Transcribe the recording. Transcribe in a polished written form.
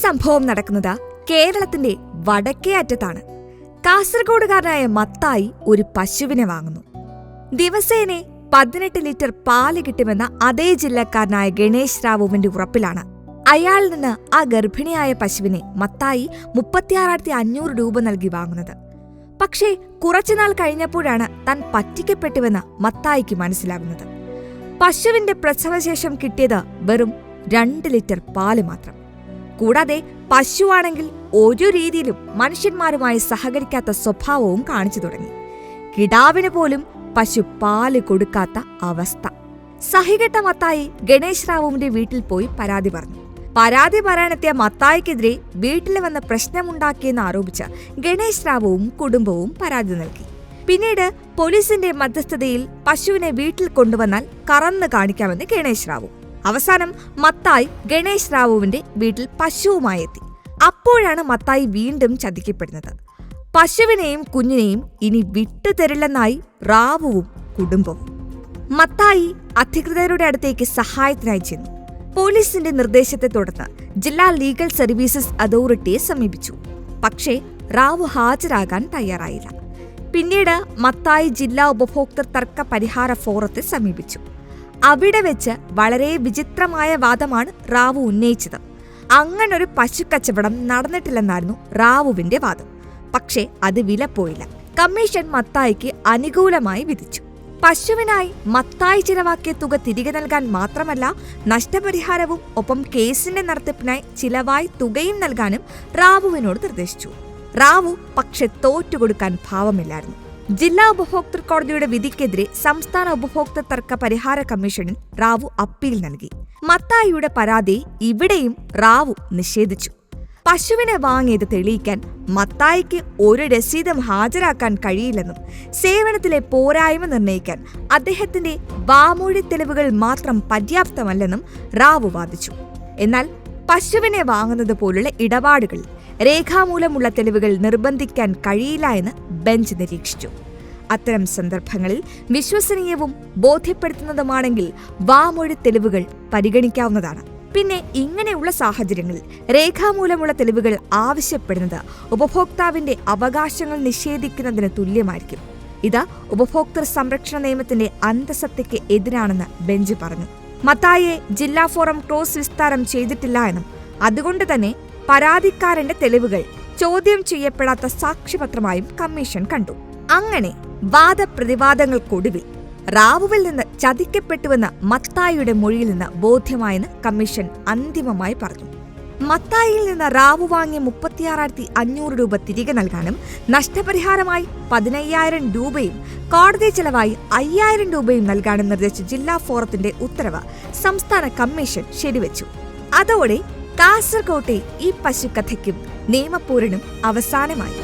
സംഭവം നടക്കുന്നത് കേരളത്തിന്റെ വടക്കേ അറ്റത്താണ്. കാസർഗോഡുകാരനായ മത്തായി ഒരു പശുവിനെ വാങ്ങുന്നു. ദിവസേന 18 ലിറ്റർ പാല് കിട്ടുമെന്ന അതേ ജില്ലക്കാരനായ ഗണേശ് റാവുവിന്റെ ഉറപ്പിലാണ് അയാളിൽ നിന്ന് ആ ഗർഭിണിയായ പശുവിനെ മത്തായി 36,500 രൂപ നൽകി വാങ്ങുന്നത്. പക്ഷേ കുറച്ചുനാൾ കഴിഞ്ഞപ്പോഴാണ് താൻ പറ്റിക്കപ്പെട്ടുവെന്ന് മത്തായിക്ക് മനസ്സിലാകുന്നത്. പശുവിന്റെ പ്രസവശേഷം കിട്ടിയത് വെറും 2 ലിറ്റർ പാല് മാത്രം. കൂടാതെ പശുവാണെങ്കിൽ ഒരു രീതിയിലും മനുഷ്യന്മാരുമായി സഹകരിക്കാത്ത സ്വഭാവവും കാണിച്ചു തുടങ്ങി. കിടാവിന് പോലും പശു പാല് കൊടുക്കാത്ത അവസ്ഥ. സഹികെട്ട മത്തായി ഗണേശ് റാവുവിന്റെ വീട്ടിൽ പോയി പരാതി പറഞ്ഞു. പരാതി പറയാനെത്തിയ മത്തായിക്കെതിരെ വീട്ടിൽ വന്ന് പ്രശ്നമുണ്ടാക്കിയെന്ന് ആരോപിച്ച് ഗണേശ് റാവുവും കുടുംബവും പരാതി നൽകി. പിന്നീട് പോലീസിന്റെ മധ്യസ്ഥതയിൽ പശുവിനെ വീട്ടിൽ കൊണ്ടുവന്നാൽ കറന്നു കാണിക്കാമെന്ന് ഗണേശ് റാവു. അവസാനം മത്തായി ഗണേശ് റാവുവിന്റെ വീട്ടിൽ പശുവുമായി എത്തി. അപ്പോഴാണ് മത്തായി വീണ്ടും ചതിക്കപ്പെടുന്നത്. പശുവിനെയും കുഞ്ഞിനെയും ഇനി വിട്ടുതരില്ലെന്നായി റാവുവും കുടുംബവും. മത്തായി അധികൃതരുടെ അടുത്തേക്ക് സഹായത്തിനായി ചെന്നു. പോലീസിന്റെ നിർദ്ദേശത്തെ തുടർന്ന് ജില്ലാ ലീഗൽ സർവീസസ് അതോറിറ്റിയെ സമീപിച്ചു. പക്ഷേ റാവു ഹാജരാകാൻ തയ്യാറായില്ല. പിന്നീട് മത്തായി ജില്ലാ ഉപഭോക്തൃ തർക്ക പരിഹാര ഫോറത്തെ സമീപിച്ചു. അവിടെ വെച്ച് വളരെ വിചിത്രമായ വാദമാണ് റാവു ഉന്നയിച്ചത്. അങ്ങനൊരു പശുക്കച്ചവടം നടന്നിട്ടില്ലെന്നായിരുന്നു റാവുവിന്റെ വാദം. പക്ഷേ അത് വിലപ്പോയില്ല. കമ്മീഷൻ മത്തായിക്ക് അനുകൂലമായി വിധിച്ചു. പശുവിനായി മത്തായി ചിലവാക്കിയ തുക തിരികെ നൽകാൻ മാത്രമല്ല, നഷ്ടപരിഹാരവും ഒപ്പം കേസിന്റെ നടത്തിപ്പിനായി ചിലവായി തുകയും നൽകാനും റാവുവിനോട് നിർദ്ദേശിച്ചു. റാവു പക്ഷെ തോറ്റുകൊടുക്കാൻ ഭാവമില്ലായിരുന്നു. ജില്ലാ ഉപഭോക്തൃ കോടതിയുടെ വിധിക്കെതിരെ സംസ്ഥാന ഉപഭോക്തൃ തർക്ക പരിഹാര കമ്മീഷനിൽ റാവു അപ്പീൽ നൽകി. മത്തായിയുടെ പരാതി ഇവിടെയും റാവു നിഷേധിച്ചു. പശുവിനെ വാങ്ങിയത് തെളിയിക്കാൻ മത്തായിക്ക് ഒരു രസീതും ഹാജരാക്കാൻ കഴിയില്ലെന്നും സേവനത്തിലെ പോരായ്മ നിർണ്ണയിക്കാൻ അദ്ദേഹത്തിന്റെ വാമൊഴി തെളിവുകൾ മാത്രം പര്യാപ്തമല്ലെന്നും റാവു വാദിച്ചു. എന്നാൽ പശുവിനെ വാങ്ങുന്നത് പോലുള്ള ഇടപാടുകളിൽ രേഖാമൂലമുള്ള തെളിവുകൾ നിർബന്ധിക്കാൻ കഴിയില്ല എന്ന് ബെഞ്ച് നിരീക്ഷിച്ചു. അത്തരം സന്ദർഭങ്ങളിൽ വിശ്വസനീയവും ബോധ്യപ്പെടുത്തുന്നതുമാണെങ്കിൽ വാമൊഴി തെളിവുകൾ പരിഗണിക്കാവുന്നതാണ്. പിന്നെ ഇങ്ങനെയുള്ള സാഹചര്യങ്ങളിൽ രേഖാമൂലമുള്ള തെളിവുകൾ ആവശ്യപ്പെടുന്നത് ഉപഭോക്താവിന്റെ അവകാശങ്ങൾ നിഷേധിക്കുന്നതിന് തുല്യമായിരിക്കും. ഇത് ഉപഭോക്തൃ സംരക്ഷണ നിയമത്തിന്റെ അന്തസത്തയ്ക്ക് എതിരാണെന്ന് ബെഞ്ച് പറഞ്ഞു. മത്തായിയെ ജില്ലാ ഫോറം ക്രോസ് വിസ്താരം ചെയ്തിട്ടില്ല എന്നും അതുകൊണ്ട് തന്നെ പരാതിക്കാരന്റെ തെളിവുകൾ ചോദ്യം ചെയ്യപ്പെടാത്ത സാക്ഷ്യപത്രമായും കമ്മീഷൻ കണ്ടു. അങ്ങനെ വാദപ്രതിവാദങ്ങൾക്കൊടുവിൽ റാവുവിൽ നിന്ന് ചതിക്കപ്പെട്ടുവെന്ന മത്തായിയുടെ മൊഴിയിൽ നിന്ന് ബോധ്യമായെന്ന് കമ്മീഷൻ അന്തിമമായി പറഞ്ഞു. മത്തായിയിൽ നിന്ന് റാവു വാങ്ങിയ 36,500 രൂപ തിരികെ നൽകാനും നഷ്ടപരിഹാരമായി 15,000 രൂപയും കോടതി ചെലവായി 5,000 രൂപയും നൽകാനും നിർദ്ദേശിച്ച ജില്ലാ ഫോറത്തിന്റെ ഉത്തരവ് സംസ്ഥാന കമ്മീഷൻ ശരിവെച്ചു. അതോടെ കാസർകോട്ടെ ഈ പശുക്കഥയ്ക്കും നിയമപോരിനും അവസാനമായി.